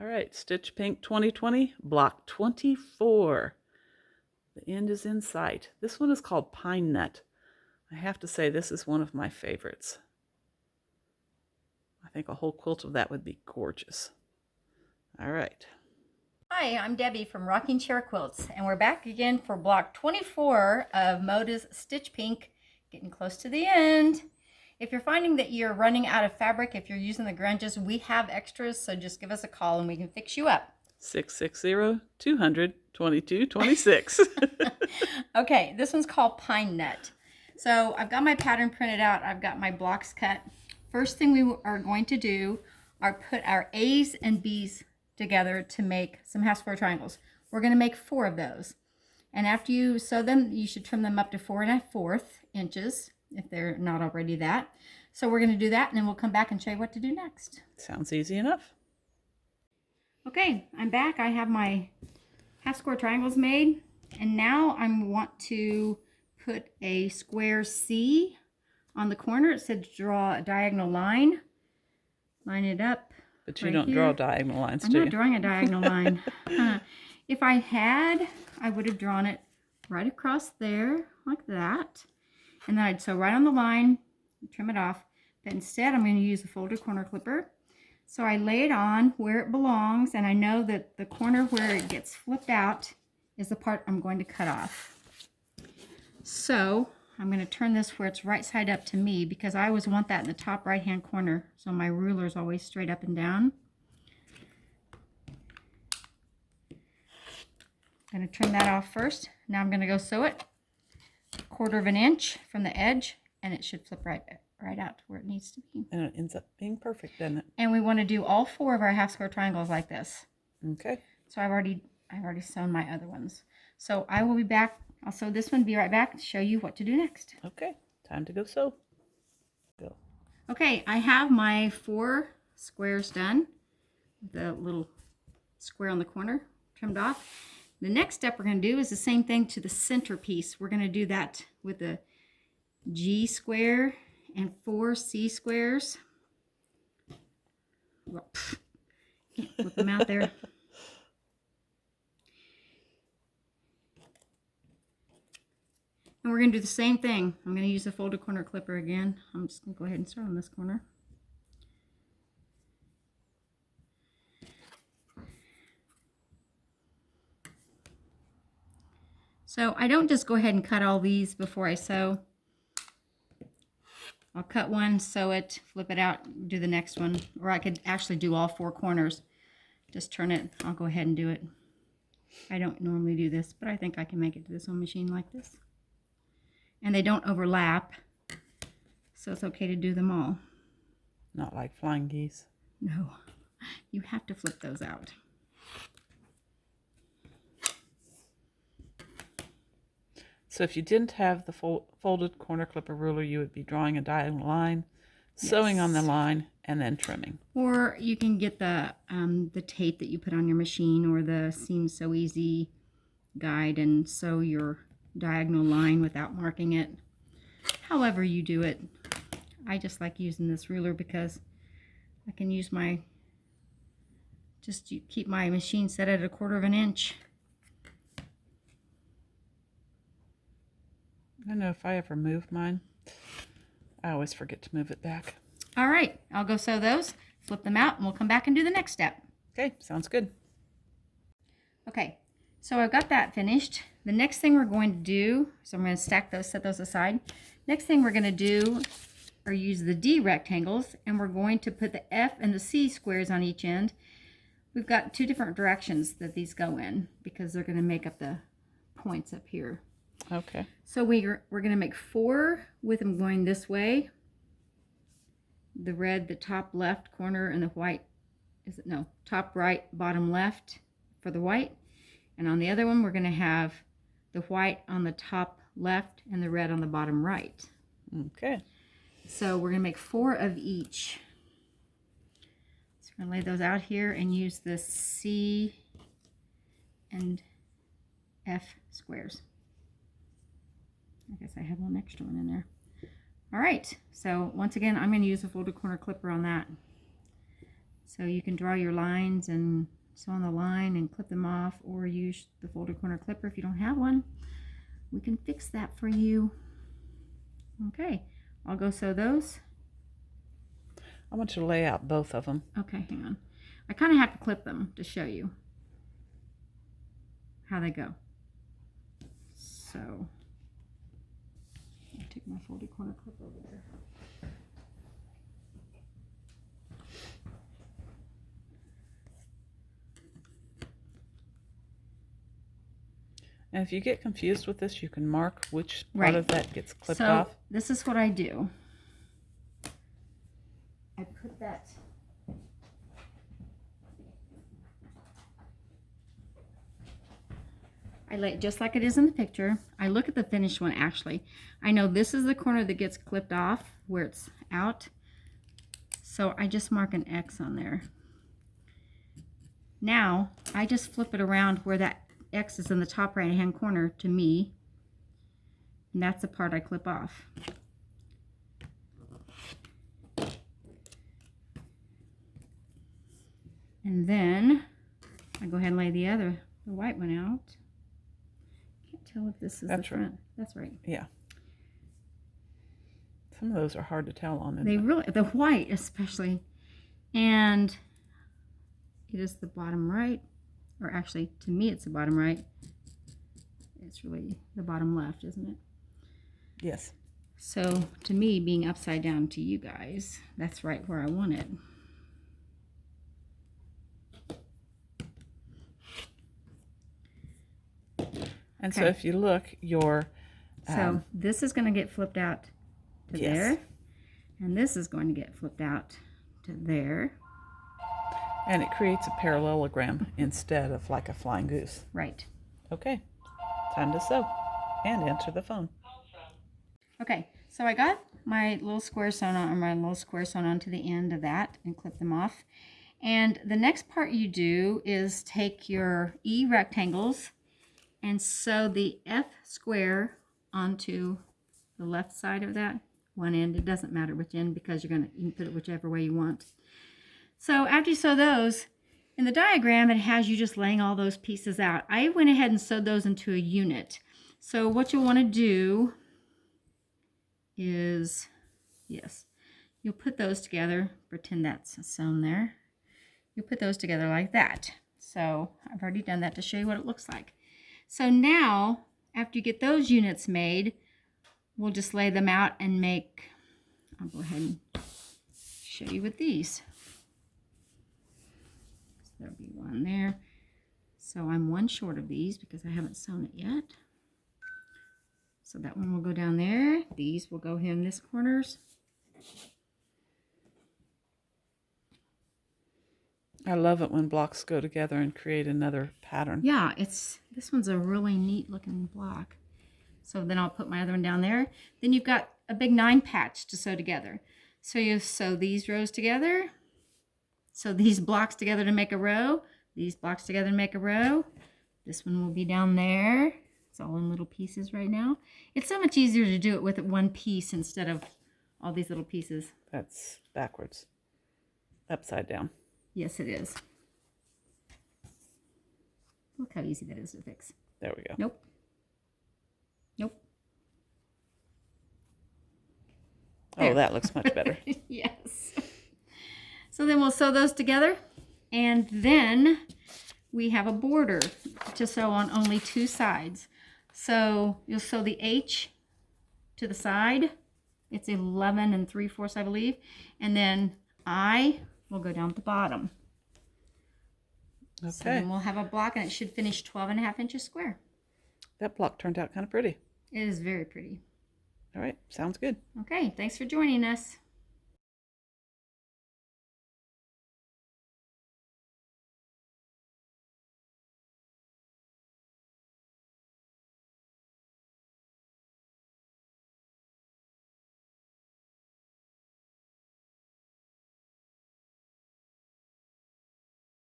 All right, Stitch Pink 2020, block 24. The end is in sight. This one is called Pine Nut. I have to say this is one of my favorites. I think a whole quilt of that would be gorgeous. All right. Hi, I'm Debbie from Rocking Chair Quilts, and we're back again for block 24 of Moda's Stitch Pink, getting close to the end. If you're finding that you're running out of fabric, if you're using the grunges, we have extras, so just give us a call and we can fix you up. 660-200-2226. Okay, this one's called Pine Nut. So I've got my pattern printed out. I've got my blocks cut. First thing we are going to do are put our A's and B's together to make some half square triangles. We're going to make 4 of those. And after you sew them, you should trim them up to 4 1/4 inches if they're not already that. So we're going to do that, and then we'll come back and show you what to do next. Sounds easy enough. Okay, I'm back. I have my half square triangles made, and now I want to put a square C on the corner. It said draw a diagonal line. Line it up. But you don't draw diagonal lines, do you? I'm not drawing a diagonal line. If I had, I would have drawn it right across there, like that. And then I'd sew right on the line, trim it off. But instead, I'm going to use a folded corner clipper. So I lay it on where it belongs, and I know that the corner where it gets flipped out is the part I'm going to cut off. So I'm going to turn this where it's right side up to me, because I always want that in the top right hand corner, so my ruler is always straight up and down. I'm going to trim that off first. Now I'm going to go sew it 1/4 inch from the edge, and it should flip right out to where it needs to be. And it ends up being perfect, doesn't it? And we want to do all 4 of our half square triangles like this. Okay. So I've already sewn my other ones. So I will be back. I'll sew this one, be right back to show you what to do next. Okay, time to go sew. Go. Okay, I have my 4 squares done. The little square on the corner trimmed off. The next step we're going to do is the same thing to the centerpiece. We're going to do that with a G square and 4 C squares. Well, can't whip them out there. And we're going to do the same thing. I'm going to use the folded corner clipper again. I'm just going to go ahead and start on this corner. So I don't just go ahead and cut all these before I sew. I'll cut one, sew it, flip it out, do the next one. Or I could actually do all 4 corners. Just turn it. I'll go ahead and do it. I don't normally do this, but I think I can make it to this on machine like this. And they don't overlap, so it's okay to do them all. Not like flying geese. No, you have to flip those out. So if you didn't have the folded corner clipper ruler, you would be drawing a diagonal line, sewing on the line, and then trimming. Or you can get the tape that you put on your machine, or the Seams So Easy guide, and sew your diagonal line without marking it. However you do it. I just like using this ruler because I can use keep my machine set at 1/4 inch. I don't know if I ever move mine. I always forget to move it back. All right, I'll go sew those, flip them out, and we'll come back and do the next step. Okay, sounds good. Okay, so I've got that finished. The next thing we're going to do, so I'm going to stack those, set those aside. Next thing we're going to do are use the D rectangles, and we're going to put the F and the C squares on each end. We've got 2 different directions that these go in, because they're going to make up the points up here. Okay. So we're going to make 4 with them going this way. The red, the top left corner, and the white, top right, bottom left for the white. And on the other one, we're going to have the white on the top left and the red on the bottom right. Okay. So we're going to make 4 of each. So we're going to lay those out here and use the C and F squares. I guess I have one extra one in there. All right, so once again, I'm going to use a folded corner clipper on that. So you can draw your lines and sew on the line and clip them off, or use the folded corner clipper if you don't have one. We can fix that for you. Okay, I'll go sew those. I want you to lay out both of them. Okay, hang on. I kind of have to clip them to show you how they go. So, I'll take my folded corner clip over there. And if you get confused with this, you can mark which part of that gets clipped off. So this is what I do. I put that I lay it just like it is in the picture. I look at the finished one actually. I know this is the corner that gets clipped off where it's out. So I just mark an X on there. Now I just flip it around where that X is in the top right hand corner to me, and that's the part I clip off. And then I go ahead and lay the white one out. Can't tell if this is the front. Right. That's right. Yeah. Some of those are hard to tell on. They really, the white especially, and it is the bottom right. Or actually, to me, it's the bottom right. It's really the bottom left, isn't it? Yes. So, to me, being upside down to you guys, that's right where I want it. And so if you look, your... so, this is going to get flipped out to there. And this is going to get flipped out to there. And it creates a parallelogram instead of like a flying goose. Right. Okay, time to sew and enter the phone. Okay, so I got my little square sewn on, or my little square sewn onto the end of that and clip them off. And the next part you do is take your E rectangles and sew the F square onto the left side of that one end. It doesn't matter which end because you can put it whichever way you want. So after you sew those, in the diagram it has you just laying all those pieces out. I went ahead and sewed those into a unit. So what you'll want to do is, yes, you'll put those together, pretend that's sewn there. You'll put those together like that. So I've already done that to show you what it looks like. So now, after you get those units made, we'll just lay them out and make, I'll go ahead and show you with these. There'll be one there. So I'm one short of these because I haven't sewn it yet. So that one will go down there. These will go here in this corners. I love it when blocks go together and create another pattern. Yeah, this one's a really neat looking block. So then I'll put my other one down there. Then you've got a big 9 patch to sew together. So you sew these rows together. So these blocks together to make a row, these blocks together to make a row. This one will be down there. It's all in little pieces right now. It's so much easier to do it with one piece instead of all these little pieces. That's backwards. Upside down. Yes, it is. Look how easy that is to fix. There we go. Nope. Nope. Oh, There. that looks much better. Yes. So then we'll sew those together, and then we have a border to sew on only 2 sides. So you'll sew the H to the side. It's 11 3/4, I believe. And then I will go down at the bottom. Okay. So then we'll have a block, and it should finish 12.5 inches square. That block turned out kind of pretty. It is very pretty. All right, sounds good. Okay, thanks for joining us.